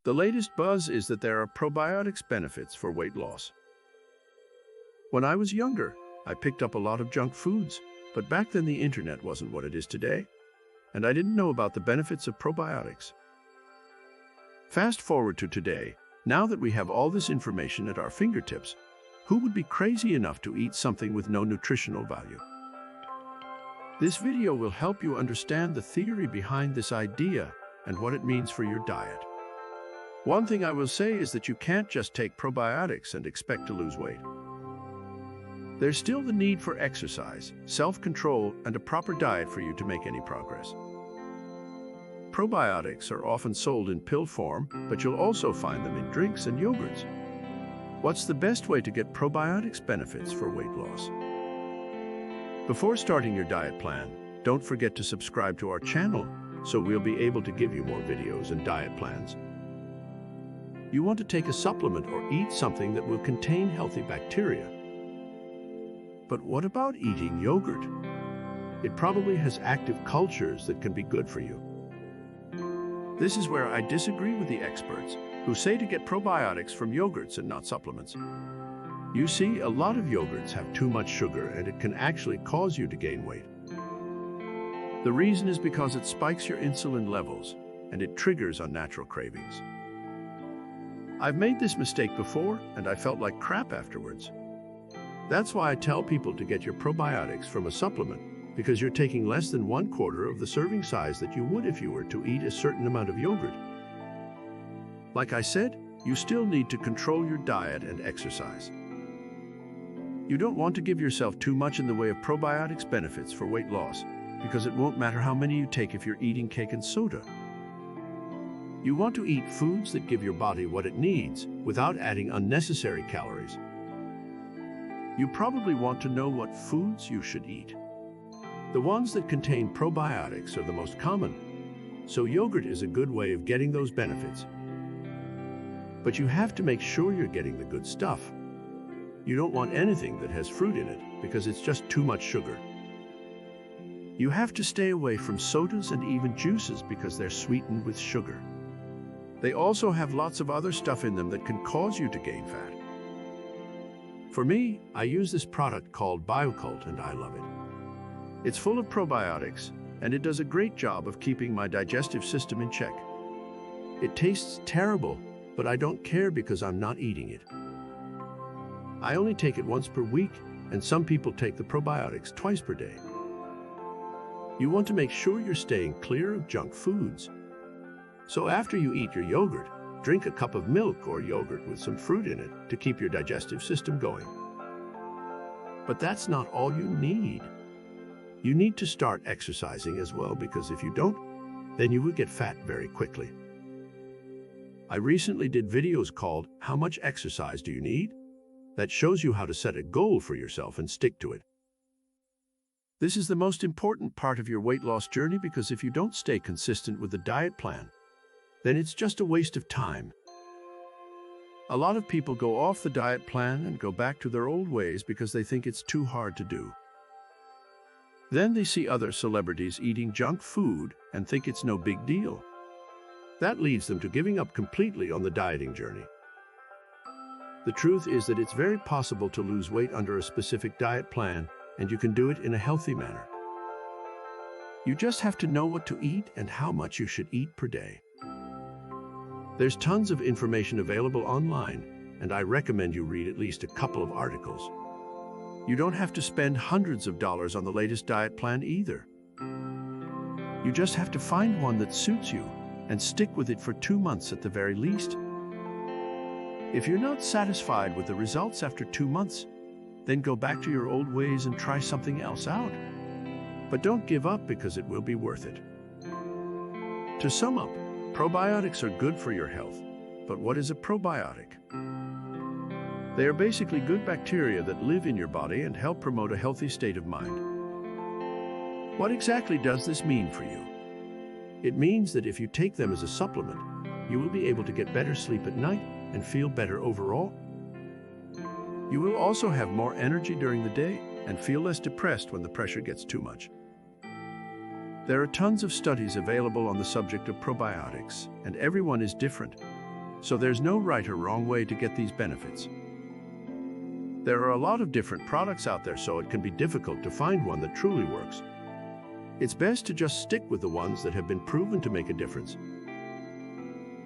The latest buzz is that there are probiotics benefits for weight loss. When I was younger, I picked up a lot of junk foods, but back then the internet wasn't what it is today, and I didn't know about the benefits of probiotics. Fast forward to today, now that we have all this information at our fingertips, who would be crazy enough to eat something with no nutritional value? This video will help you understand the theory behind this idea and what it means for your diet. One thing I will say is that you can't just take probiotics and expect to lose weight. There's still the need for exercise, self-control, and a proper diet for you to make any progress. Probiotics are often sold in pill form, but you'll also find them in drinks and yogurts. What's the best way to get probiotics benefits for weight loss? Before starting your diet plan, don't forget to subscribe to our channel so we'll be able to give you more videos and diet plans. You want to take a supplement or eat something that will contain healthy bacteria. But what about eating yogurt? It probably has active cultures that can be good for you. This is where I disagree with the experts who say to get probiotics from yogurts and not supplements. You see, a lot of yogurts have too much sugar and it can actually cause you to gain weight. The reason is because it spikes your insulin levels and it triggers unnatural cravings. I've made this mistake before and I felt like crap afterwards. That's why I tell people to get your probiotics from a supplement, because you're taking less than 1/4 of the serving size that you would if you were to eat a certain amount of yogurt. Like I said, you still need to control your diet and exercise. You don't want to give yourself too much in the way of probiotics benefits for weight loss, because it won't matter how many you take if you're eating cake and soda. You want to eat foods that give your body what it needs without adding unnecessary calories. You probably want to know what foods you should eat. The ones that contain probiotics are the most common, so yogurt is a good way of getting those benefits. But you have to make sure you're getting the good stuff. You don't want anything that has fruit in it because it's just too much sugar. You have to stay away from sodas and even juices because they're sweetened with sugar. They also have lots of other stuff in them that can cause you to gain fat. For me, I use this product called Biocult and I love it. It's full of probiotics and it does a great job of keeping my digestive system in check. It tastes terrible, but I don't care because I'm not eating it. I only take it once per week, and some people take the probiotics twice per day. You want to make sure you're staying clear of junk foods. So after you eat your yogurt, drink a cup of milk or yogurt with some fruit in it to keep your digestive system going. But that's not all you need. You need to start exercising as well, because if you don't, then you will get fat very quickly. I recently did videos called "How Much Exercise Do You Need?" that shows you how to set a goal for yourself and stick to it. This is the most important part of your weight loss journey, because if you don't stay consistent with the diet plan, then it's just a waste of time. A lot of people go off the diet plan and go back to their old ways because they think it's too hard to do. Then they see other celebrities eating junk food and think it's no big deal. That leads them to giving up completely on the dieting journey. The truth is that it's very possible to lose weight under a specific diet plan, and you can do it in a healthy manner. You just have to know what to eat and how much you should eat per day. There's tons of information available online, and I recommend you read at least a couple of articles. You don't have to spend hundreds of dollars on the latest diet plan either. You just have to find one that suits you and stick with it for 2 months at the very least. If you're not satisfied with the results after 2 months, then go back to your old ways and try something else out. But don't give up, because it will be worth it. To sum up, probiotics are good for your health. But what is a probiotic? They are basically good bacteria that live in your body and help promote a healthy state of mind. What exactly does this mean for you? It means that if you take them as a supplement, you will be able to get better sleep at night and feel better overall. You will also have more energy during the day and feel less depressed when the pressure gets too much. There are tons of studies available on the subject of probiotics, and everyone is different. so there's no right or wrong way to get these benefits. There are a lot of different products out there, so it can be difficult to find one that truly works. It's best to just stick with the ones that have been proven to make a difference.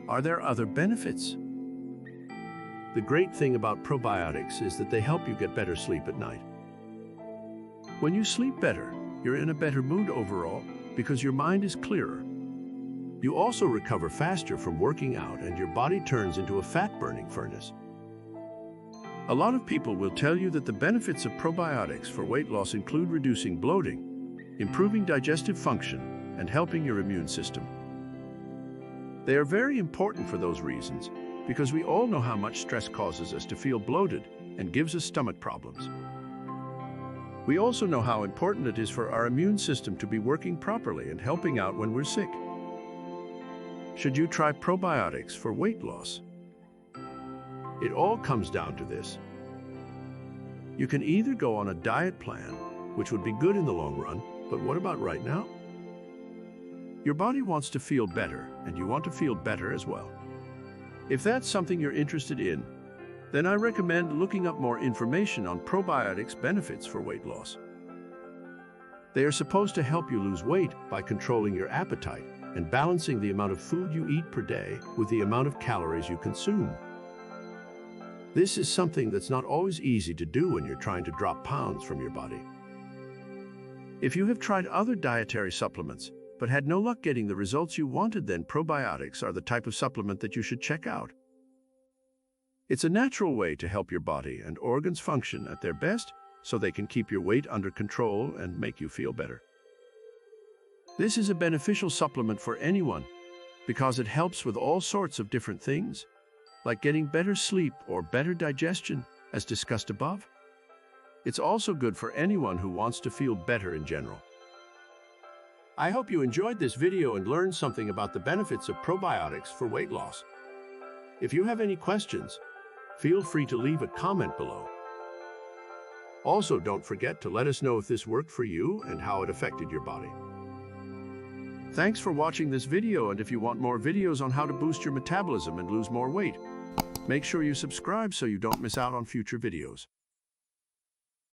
Are there other benefits? The great thing about probiotics is that they help you get better sleep at night. When you sleep better, you're in a better mood overall because your mind is clearer. You also recover faster from working out and your body turns into a fat-burning furnace. A lot of people will tell you that the benefits of probiotics for weight loss include reducing bloating, improving digestive function, and helping your immune system. They are very important for those reasons because we all know how much stress causes us to feel bloated and gives us stomach problems. We also know how important it is for our immune system to be working properly and helping out when we're sick. Should you try probiotics for weight loss? It all comes down to this. You can either go on a diet plan, which would be good in the long run, but what about right now? Your body wants to feel better, and you want to feel better as well. If that's something you're interested in, then I recommend looking up more information on probiotics benefits for weight loss. They are supposed to help you lose weight by controlling your appetite and balancing the amount of food you eat per day with the amount of calories you consume. This is something that's not always easy to do when you're trying to drop pounds from your body. If you have tried other dietary supplements but had no luck getting the results you wanted, then probiotics are the type of supplement that you should check out. It's a natural way to help your body and organs function at their best so they can keep your weight under control and make you feel better. This is a beneficial supplement for anyone because it helps with all sorts of different things, like getting better sleep or better digestion, as discussed above. It's also good for anyone who wants to feel better in general. I hope you enjoyed this video and learned something about the benefits of probiotics for weight loss. If you have any questions, feel free to leave a comment below. Also, don't forget to let us know if this worked for you and how it affected your body. Thanks for watching this video, and if you want more videos on how to boost your metabolism and lose more weight, make sure you subscribe so you don't miss out on future videos.